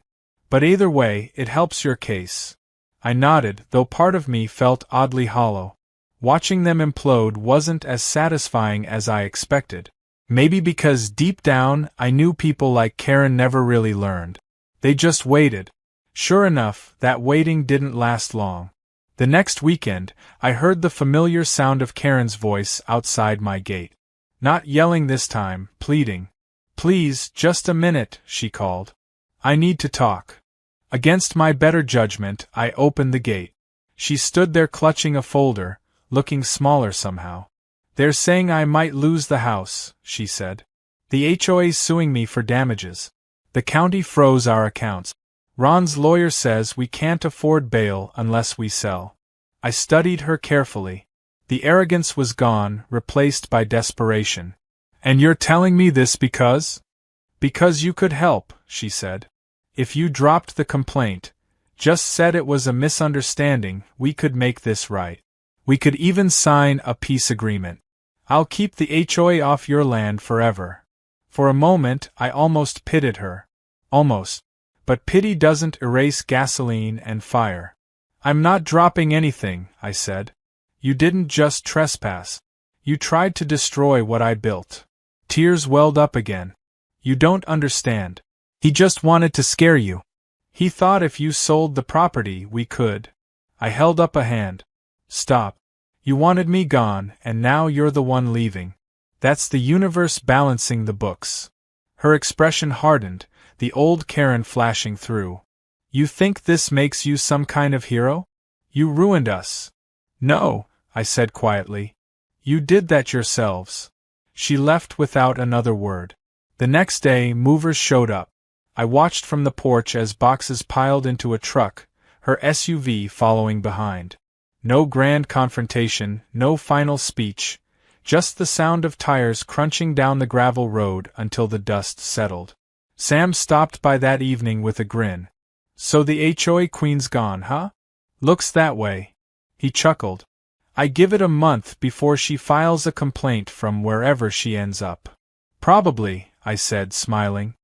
But either way, it helps your case." I nodded, though part of me felt oddly hollow. Watching them implode wasn't as satisfying as I expected. Maybe because deep down I knew people like Karen never really learned. They just waited. Sure enough, that waiting didn't last long. The next weekend, I heard the familiar sound of Karen's voice outside my gate. Not yelling this time, pleading. "Please, just a minute," she called. "I need to talk." Against my better judgment, I opened the gate. She stood there clutching a folder, looking smaller somehow. "They're saying I might lose the house," she said. "The HOA's suing me for damages. The county froze our accounts. Ron's lawyer says we can't afford bail unless we sell." I studied her carefully. The arrogance was gone, replaced by desperation. "And you're telling me this because?" "Because you could help," she said. "If you dropped the complaint, just said it was a misunderstanding, we could make this right. We could even sign a peace agreement. I'll keep the HOA off your land forever." For a moment, I almost pitied her. Almost. But pity doesn't erase gasoline and fire. "I'm not dropping anything," I said. "You didn't just trespass. You tried to destroy what I built." Tears welled up again. "You don't understand. He just wanted to scare you. He thought if you sold the property we could." I held up a hand. "Stop. You wanted me gone, and now you're the one leaving. That's the universe balancing the books." Her expression hardened, the old Karen flashing through. "You think this makes you some kind of hero? You ruined us." "No," I said quietly. "You did that yourselves." She left without another word. The next day, movers showed up. I watched from the porch as boxes piled into a truck, her SUV following behind. No grand confrontation, no final speech, just the sound of tires crunching down the gravel road until the dust settled. Sam stopped by that evening with a grin. "So the HOA queen's gone, huh? Looks that way." He chuckled. "I give it a month before she files a complaint from wherever she ends up." "Probably," I said, smiling.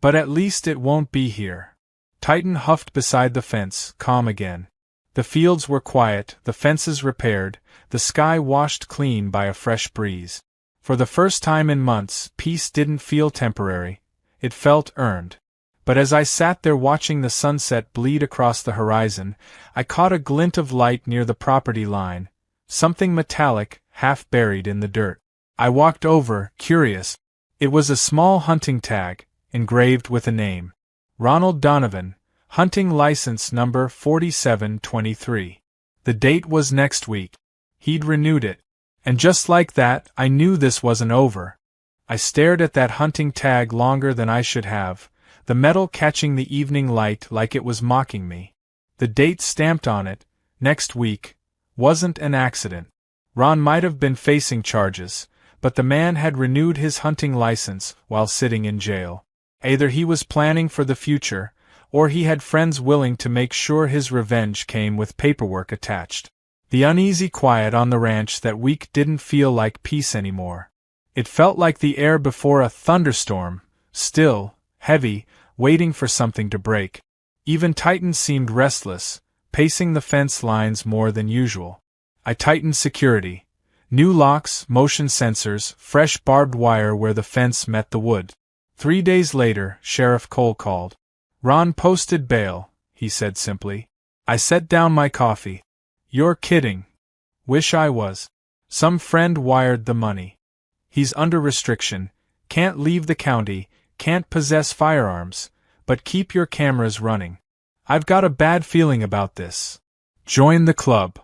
"But at least it won't be here." Titan huffed beside the fence, calm again. The fields were quiet, the fences repaired, the sky washed clean by a fresh breeze. For the first time in months, peace didn't feel temporary. It felt earned. But as I sat there watching the sunset bleed across the horizon, I caught a glint of light near the property line, something metallic, half buried in the dirt. I walked over, curious. It was a small hunting tag, engraved with a name. Ronald Donovan, hunting license number 4723. The date was next week. He'd renewed it. And just like that, I knew this wasn't over. I stared at that hunting tag longer than I should have, the metal catching the evening light like it was mocking me. The date stamped on it, next week, wasn't an accident. Ron might have been facing charges, but the man had renewed his hunting license while sitting in jail. Either he was planning for the future, or he had friends willing to make sure his revenge came with paperwork attached. The uneasy quiet on the ranch that week didn't feel like peace anymore. It felt like the air before a thunderstorm, still, heavy, waiting for something to break. Even Titan seemed restless, pacing the fence lines more than usual. I tightened security. New locks, motion sensors, fresh barbed wire where the fence met the wood. 3 days later, Sheriff Cole called. "Ron posted bail," he said simply. I set down my coffee. "You're kidding." "Wish I was. Some friend wired the money. He's under restriction, can't leave the county, can't possess firearms, but keep your cameras running. I've got a bad feeling about this. Join the club."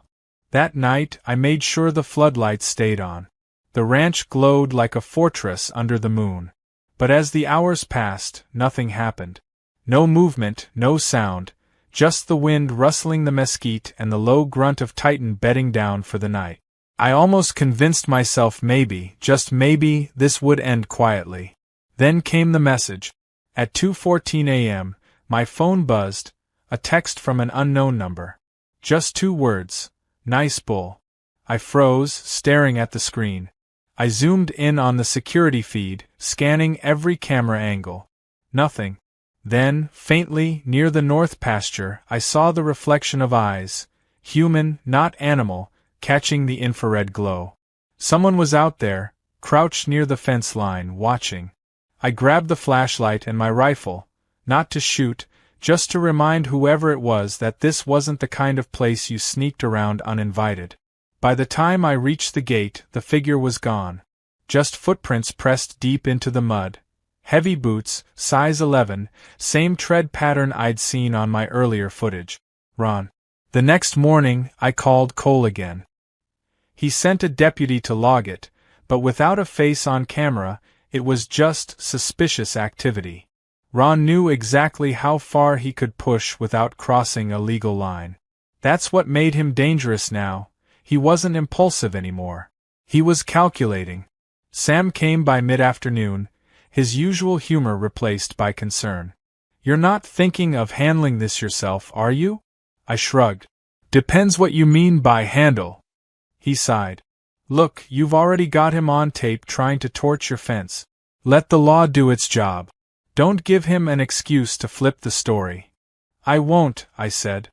That night, I made sure the floodlights stayed on. The ranch glowed like a fortress under the moon. But as the hours passed, nothing happened. No movement, no sound, just the wind rustling the mesquite and the low grunt of Titan bedding down for the night. I almost convinced myself maybe, just maybe, this would end quietly. Then came the message. At 2:14 a.m., my phone buzzed, a text from an unknown number. Just 2 words, "Nice bull." I froze, staring at the screen. I zoomed in on the security feed, scanning every camera angle. Nothing. Then, faintly, near the north pasture, I saw the reflection of eyes, human, not animal, catching the infrared glow. Someone was out there, crouched near the fence line, watching. I grabbed the flashlight and my rifle, not to shoot, just to remind whoever it was that this wasn't the kind of place you sneaked around uninvited. By the time I reached the gate, the figure was gone. Just footprints pressed deep into the mud. Heavy boots, size 11, same tread pattern I'd seen on my earlier footage. Ron. The next morning, I called Cole again. He sent a deputy to log it, but without a face on camera, it was just suspicious activity. Ron knew exactly how far he could push without crossing a legal line. That's what made him dangerous now. He wasn't impulsive anymore. He was calculating. Sam came by mid-afternoon, his usual humor replaced by concern. "You're not thinking of handling this yourself, are you?" I shrugged. "Depends what you mean by handle." He sighed. "Look, you've already got him on tape trying to torch your fence. Let the law do its job. Don't give him an excuse to flip the story." "I won't," I said.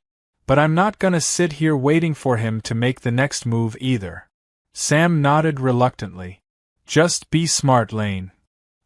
"But I'm not gonna sit here waiting for him to make the next move either." Sam nodded reluctantly. "Just be smart, Lane."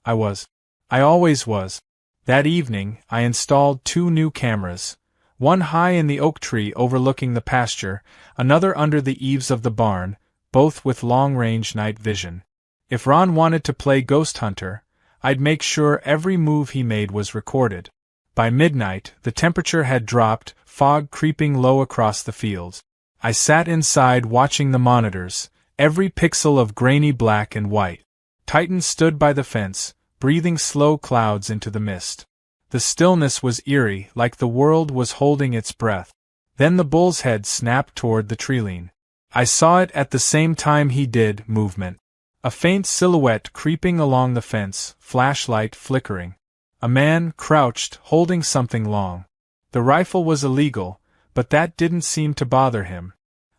I was. I always was. That evening, I installed 2 new cameras, one high in the oak tree overlooking the pasture, another under the eaves of the barn, both with long-range night vision. If Ron wanted to play ghost hunter, I'd make sure every move he made was recorded. By midnight, the temperature had dropped, fog creeping low across the fields. I sat inside watching the monitors, every pixel of grainy black and white. Titan stood by the fence, breathing slow clouds into the mist. The stillness was eerie, like the world was holding its breath. Then the bull's head snapped toward the treeline. I saw it at the same time he did, movement. A faint silhouette creeping along the fence, flashlight flickering. A man, crouched, holding something long. The rifle was illegal, but that didn't seem to bother him.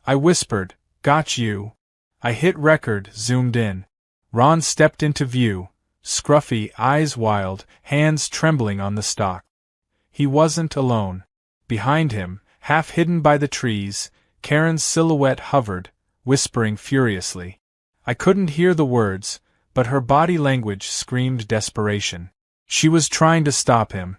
I whispered, "Got you." I hit record, zoomed in. Ron stepped into view, scruffy, eyes wild, hands trembling on the stock. He wasn't alone. Behind him, half hidden by the trees, Karen's silhouette hovered, whispering furiously. I couldn't hear the words, but her body language screamed desperation. She was trying to stop him.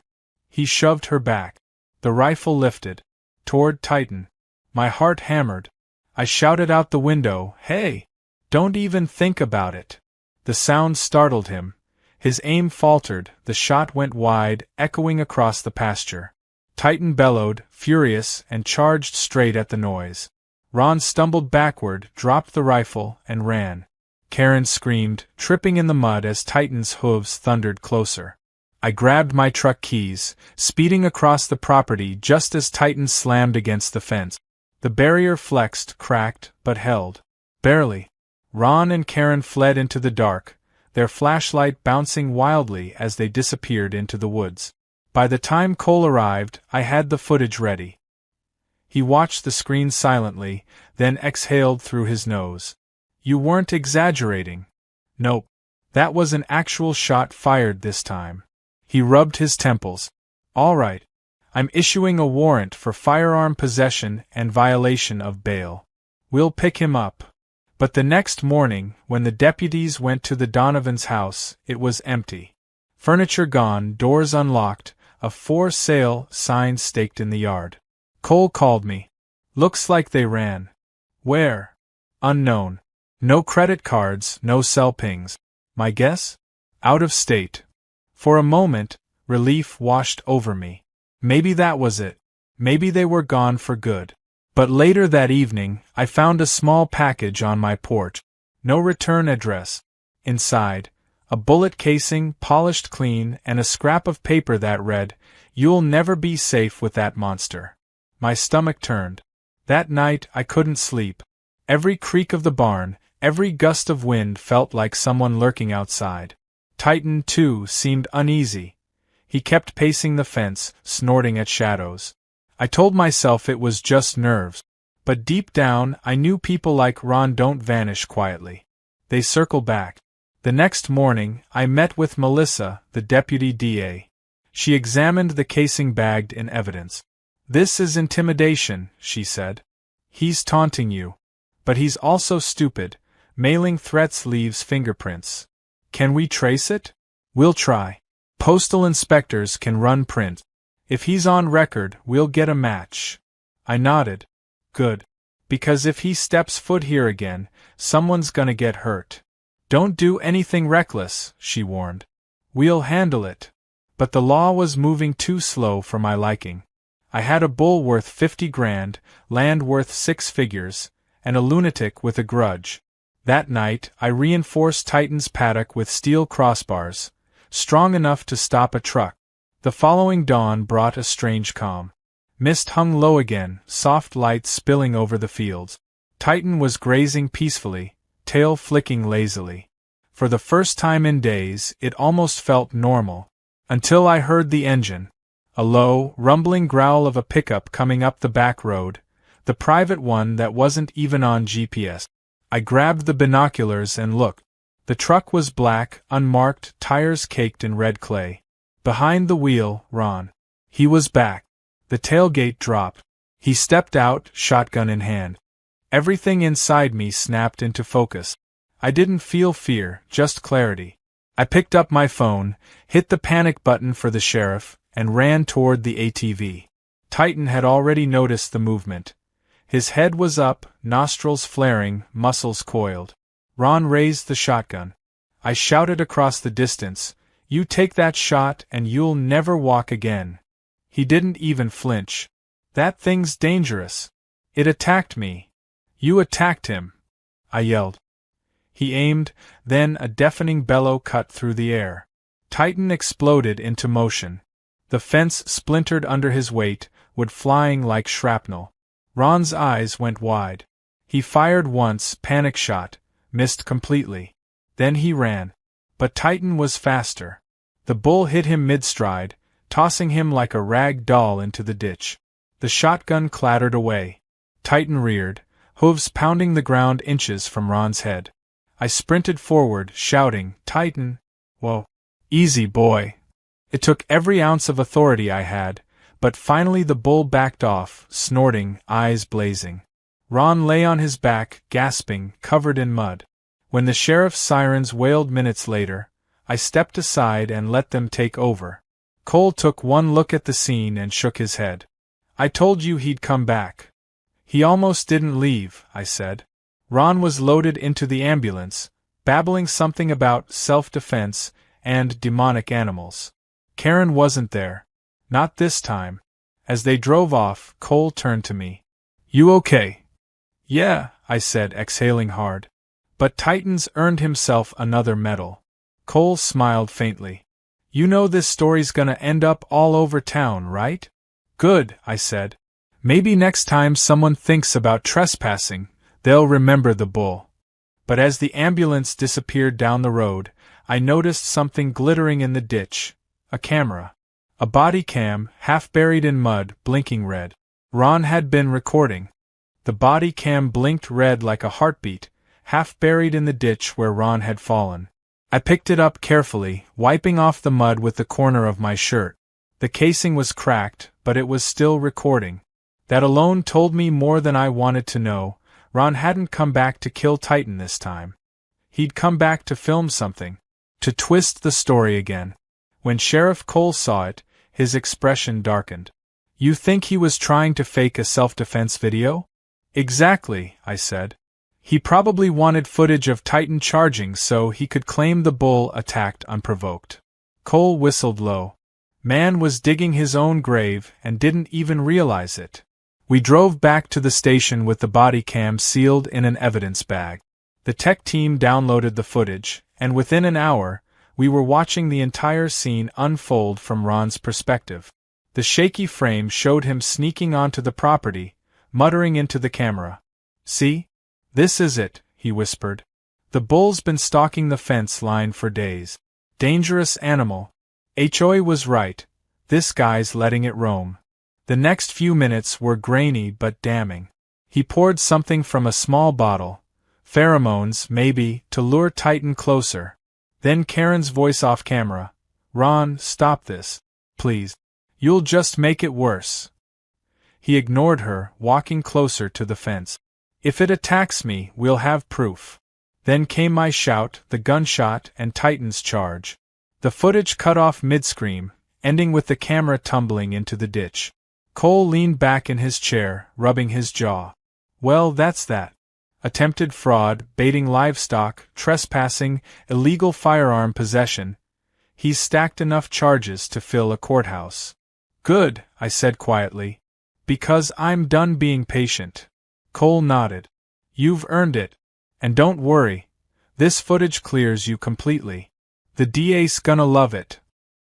He shoved her back. The rifle lifted. Toward Titan. My heart hammered. I shouted out the window, "Hey! Don't even think about it." The sound startled him. His aim faltered, the shot went wide, echoing across the pasture. Titan bellowed, furious, and charged straight at the noise. Ron stumbled backward, dropped the rifle, and ran. Karen screamed, tripping in the mud as Titan's hooves thundered closer. I grabbed my truck keys, speeding across the property just as Titan slammed against the fence. The barrier flexed, cracked, but held. Barely. Ron and Karen fled into the dark, their flashlight bouncing wildly as they disappeared into the woods. By the time Cole arrived, I had the footage ready. He watched the screen silently, then exhaled through his nose. "You weren't exaggerating." "Nope. That was an actual shot fired this time." He rubbed his temples. "All right. I'm issuing a warrant for firearm possession and violation of bail. We'll pick him up." But the next morning, when the deputies went to the Donovans' house, it was empty. Furniture gone, doors unlocked, a "for sale" sign staked in the yard. Cole called me. "Looks like they ran." "Where?" "Unknown. No credit cards, no cell pings. My guess? Out of state." For a moment, relief washed over me. Maybe that was it. Maybe they were gone for good. But later that evening, I found a small package on my porch. No return address. Inside, A bullet casing, polished clean, and a scrap of paper that read, "You'll never be safe with that monster." My stomach turned. That night I couldn't sleep. Every creak of the barn, every gust of wind felt like someone lurking outside. Titan, too, seemed uneasy. He kept pacing the fence, snorting at shadows. I told myself it was just nerves. But deep down, I knew people like Ron don't vanish quietly. They circle back. The next morning, I met with Melissa, the deputy DA. She examined the casing bagged in evidence. "This is intimidation," she said. "He's taunting you. But he's also stupid. Mailing threats leaves fingerprints. Can we trace it? We'll try. Postal inspectors can run print. If he's on record, we'll get a match." I nodded. "Good. Because if he steps foot here again, someone's gonna get hurt." "Don't do anything reckless," she warned. "We'll handle it." But the law was moving too slow for my liking. I had a bull worth 50 grand, land worth 6 figures, and a lunatic with a grudge. That night, I reinforced Titan's paddock with steel crossbars, strong enough to stop a truck. The following dawn brought a strange calm. Mist hung low again, soft light spilling over the fields. Titan was grazing peacefully, tail flicking lazily. For the first time in days, it almost felt normal. Until I heard the engine. A low, rumbling growl of a pickup coming up the back road, the private one that wasn't even on GPS. I grabbed the binoculars and looked. The truck was black, unmarked, tires caked in red clay. Behind the wheel, Ron. He was back. The tailgate dropped. He stepped out, shotgun in hand. Everything inside me snapped into focus. I didn't feel fear, just clarity. I picked up my phone, hit the panic button for the sheriff, and ran toward the ATV. Titan had already noticed the movement. His head was up, nostrils flaring, muscles coiled. Ron raised the shotgun. I shouted across the distance, "You take that shot and you'll never walk again." He didn't even flinch. "That thing's dangerous. It attacked me." "You attacked him," I yelled. He aimed, then a deafening bellow cut through the air. Titan exploded into motion. The fence splintered under his weight, wood flying like shrapnel. Ron's eyes went wide. He fired once, panic shot, missed completely. Then he ran. But Titan was faster. The bull hit him mid-stride, tossing him like a rag doll into the ditch. The shotgun clattered away. Titan reared, hooves pounding the ground inches from Ron's head. I sprinted forward, shouting, "Titan! Whoa! Easy, boy!" It took every ounce of authority I had, but finally the bull backed off, snorting, eyes blazing. Ron lay on his back, gasping, covered in mud. When the sheriff's sirens wailed minutes later, I stepped aside and let them take over. Cole took one look at the scene and shook his head. "I told you he'd come back." "He almost didn't leave," I said. Ron was loaded into the ambulance, babbling something about self-defense and demonic animals. Karen wasn't there. Not this time. As they drove off, Cole turned to me. "You okay?" "Yeah," I said, exhaling hard. "But Titan's earned himself another medal." Cole smiled faintly. "You know this story's gonna end up all over town, right?" "Good," I said. "Maybe next time someone thinks about trespassing, they'll remember the bull." But as the ambulance disappeared down the road, I noticed something glittering in the ditch. A camera. A body cam, half buried in mud, blinking red. Ron had been recording. The body cam blinked red like a heartbeat, half buried in the ditch where Ron had fallen. I picked it up carefully, wiping off the mud with the corner of my shirt. The casing was cracked, but it was still recording. That alone told me more than I wanted to know. Ron hadn't come back to kill Titan this time. He'd come back to film something. To twist the story again. When Sheriff Cole saw it, his expression darkened. "You think he was trying to fake a self-defense video?" "Exactly," I said. "He probably wanted footage of Titan charging so he could claim the bull attacked unprovoked." Cole whistled low. Man was digging his own grave and didn't even realize it. We drove back to the station with the body cam sealed in an evidence bag. The tech team downloaded the footage, and within an hour, We were watching the entire scene unfold from Ron's perspective. The shaky frame showed him sneaking onto the property, muttering into the camera. "See? This is it," he whispered. "The bull's been stalking the fence line for days. Dangerous animal. HOA was right. This guy's letting it roam." The next few minutes were grainy but damning. He poured something from a small bottle, pheromones, maybe, to lure Titan closer. Then Karen's voice off camera. "Ron, stop this. Please. You'll just make it worse." He ignored her, walking closer to the fence. "If it attacks me, we'll have proof." Then came my shout, the gunshot, and Titan's charge. The footage cut off mid-scream, ending with the camera tumbling into the ditch. Cole leaned back in his chair, rubbing his jaw. "Well, that's that. Attempted fraud, baiting livestock, trespassing, illegal firearm possession. He's stacked enough charges to fill a courthouse." "Good," I said quietly. "Because I'm done being patient." Cole nodded. "You've earned it. And don't worry. This footage clears you completely. The DA's gonna love it."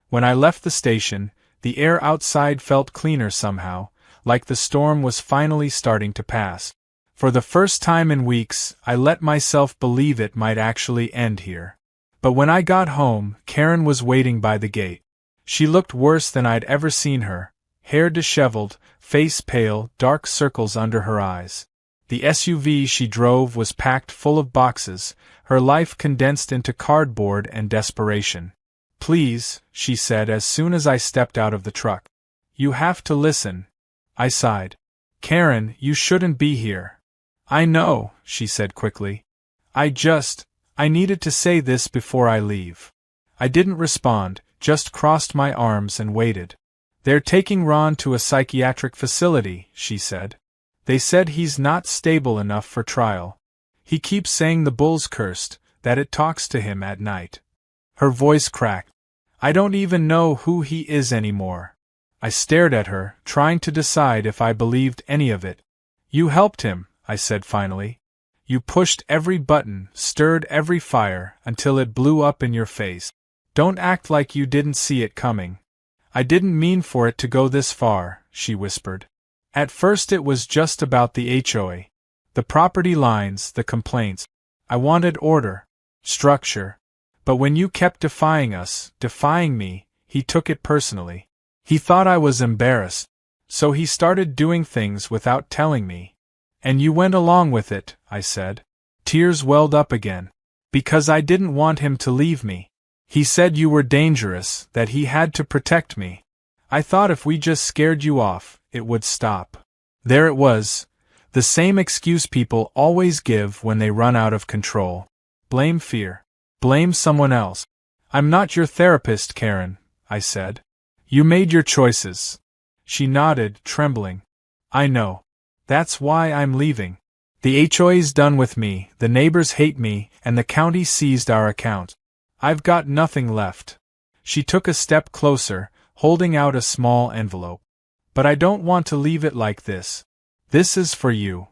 When I left the station, the air outside felt cleaner somehow, like the storm was finally starting to pass. For the first time in weeks, I let myself believe it might actually end here. But when I got home, Karen was waiting by the gate. She looked worse than I'd ever seen her, hair disheveled, face pale, dark circles under her eyes. The SUV she drove was packed full of boxes, her life condensed into cardboard and desperation. "Please," she said as soon as I stepped out of the truck. "You have to listen." I sighed. "Karen, you shouldn't be here." "I know," she said quickly. I needed to say this before I leave." I didn't respond, just crossed my arms and waited. "They're taking Ron to a psychiatric facility," she said. "They said he's not stable enough for trial. He keeps saying the bull's cursed, that it talks to him at night." Her voice cracked. "I don't even know who he is anymore." I stared at her, trying to decide if I believed any of it. "You helped him," I said finally. "You pushed every button, stirred every fire, until it blew up in your face. Don't act like you didn't see it coming." "I didn't mean for it to go this far," she whispered. "At first it was just about the HOA. The property lines, the complaints. I wanted order, structure. But when you kept defying us, defying me, he took it personally. He thought I was embarrassed. So he started doing things without telling me." "And you went along with it," I said. Tears welled up again. "Because I didn't want him to leave me. He said you were dangerous, that he had to protect me. I thought if we just scared you off, it would stop." There it was. The same excuse people always give when they run out of control. Blame fear. Blame someone else. "I'm not your therapist, Karen," I said. "You made your choices." She nodded, trembling. "I know. That's why I'm leaving. The HOA's done with me, the neighbors hate me, and the county seized our account. I've got nothing left." She took a step closer, holding out a small envelope. "But I don't want to leave it like this. This is for you."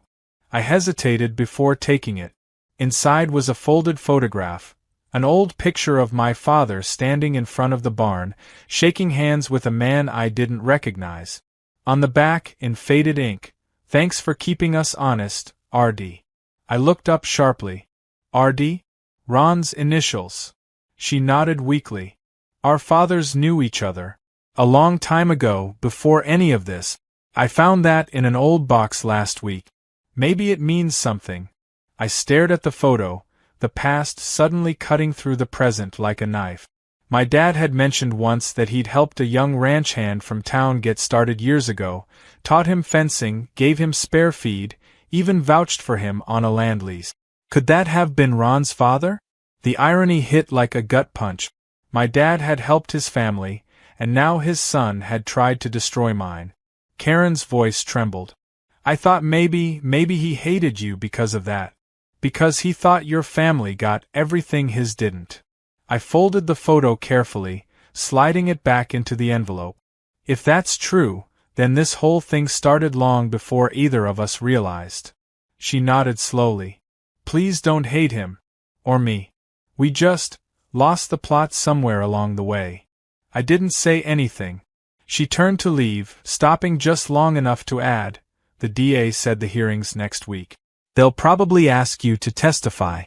I hesitated before taking it. Inside was a folded photograph, an old picture of my father standing in front of the barn, shaking hands with a man I didn't recognize. On the back, in faded ink, "Thanks for keeping us honest, RD." I looked up sharply. "RD? Ron's initials." She nodded weakly. "Our fathers knew each other. A long time ago, before any of this. I found that in an old box last week. Maybe it means something." I stared at the photo, the past suddenly cutting through the present like a knife. My dad had mentioned once that he'd helped a young ranch hand from town get started years ago, taught him fencing, gave him spare feed, even vouched for him on a land lease. Could that have been Ron's father? The irony hit like a gut punch. My dad had helped his family, and now his son had tried to destroy mine. Karen's voice trembled. "I thought maybe he hated you because of that. Because he thought your family got everything his didn't." I folded the photo carefully, sliding it back into the envelope. "If that's true, then this whole thing started long before either of us realized." She nodded slowly. "Please don't hate him. Or me. We just Lost the plot somewhere along the way. I didn't say anything. She turned to leave, stopping just long enough to add, "The DA said the hearing's next week. They'll probably ask you to testify.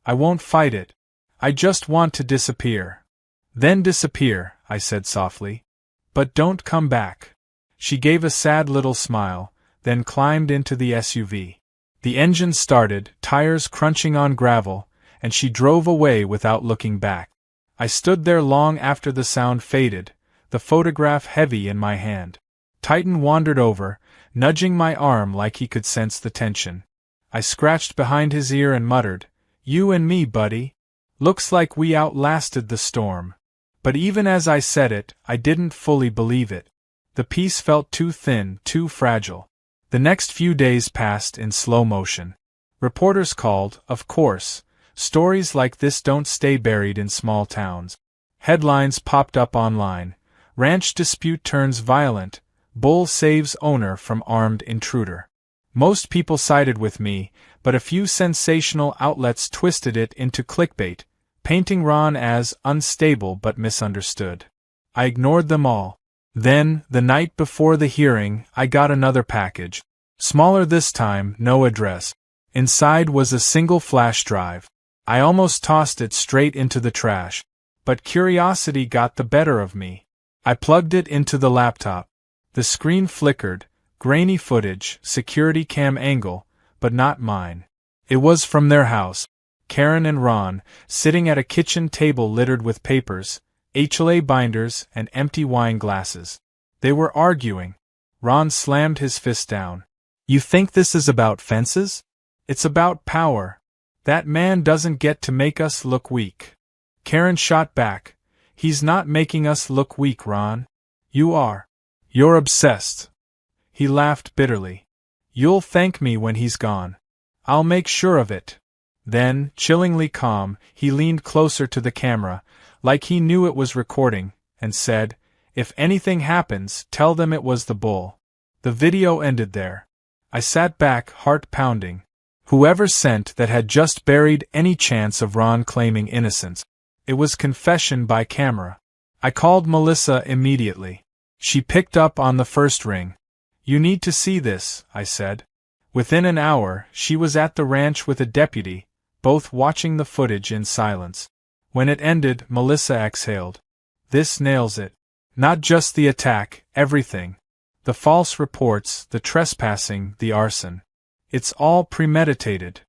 I won't fight it. I just want to disappear." "Then disappear," I said softly. "But don't come back." She gave a sad little smile, then climbed into the SUV. The engine started, tires crunching on gravel, and she drove away without looking back. I stood there long after the sound faded, the photograph heavy in my hand. Titan wandered over, nudging my arm like he could sense the tension. I scratched behind his ear and muttered, "You and me, buddy. Looks like we outlasted the storm." But even as I said it, I didn't fully believe it. The piece felt too thin, too fragile. The next few days passed in slow motion. Reporters called, of course. Stories like this don't stay buried in small towns. Headlines popped up online. Ranch dispute turns violent. Bull saves owner from armed intruder. Most people sided with me, but a few sensational outlets twisted it into clickbait, painting Ron as unstable but misunderstood. I ignored them all. Then, the night before the hearing, I got another package. Smaller this time, no address. Inside was a single flash drive. I almost tossed it straight into the trash. But curiosity got the better of me. I plugged it into the laptop. The screen flickered, grainy footage, security cam angle, but not mine. It was from their house. Karen and Ron, sitting at a kitchen table littered with papers, HOA binders, and empty wine glasses. They were arguing. Ron slammed his fist down. "You think this is about fences? It's about power. That man doesn't get to make us look weak." Karen shot back. "He's not making us look weak, Ron. You are. You're obsessed." He laughed bitterly. "You'll thank me when he's gone. I'll make sure of it." Then, chillingly calm, he leaned closer to the camera, like he knew it was recording, and said, "If anything happens, tell them it was the bull." The video ended there. I sat back, heart pounding. Whoever sent that had just buried any chance of Ron claiming innocence. It was confession by camera. I called Melissa immediately. She picked up on the first ring. "You need to see this," I said. Within an hour, she was at the ranch with a deputy, both watching the footage in silence. When it ended, Melissa exhaled. "This nails it. Not just the attack, everything. The false reports, the trespassing, the arson. It's all premeditated."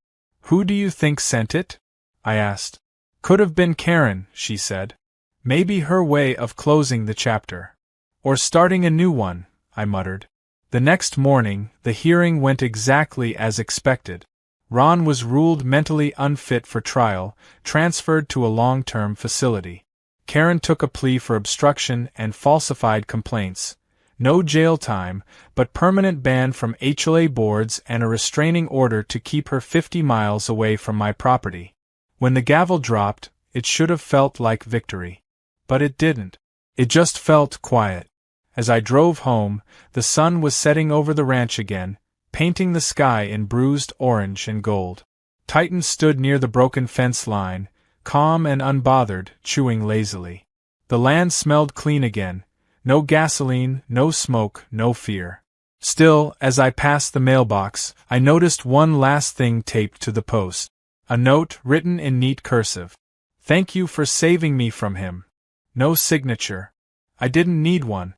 "Who do you think sent it?" I asked. "Could have been Karen," she said. "Maybe her way of closing the chapter. Or starting a new one," I muttered. The next morning, the hearing went exactly as expected. Ron was ruled mentally unfit for trial, transferred to a long-term facility. Karen took a plea for obstruction and falsified complaints. No jail time, but permanent ban from HOA boards and a restraining order to keep her 50 miles away from my property. When the gavel dropped, it should have felt like victory. But it didn't. It just felt quiet. As I drove home, the sun was setting over the ranch again, painting the sky in bruised orange and gold. Titan stood near the broken fence line, calm and unbothered, chewing lazily. The land smelled clean again. No gasoline, no smoke, no fear. Still, as I passed the mailbox, I noticed one last thing taped to the post. A note written in neat cursive. "Thank you for saving me from him." No signature. I didn't need one.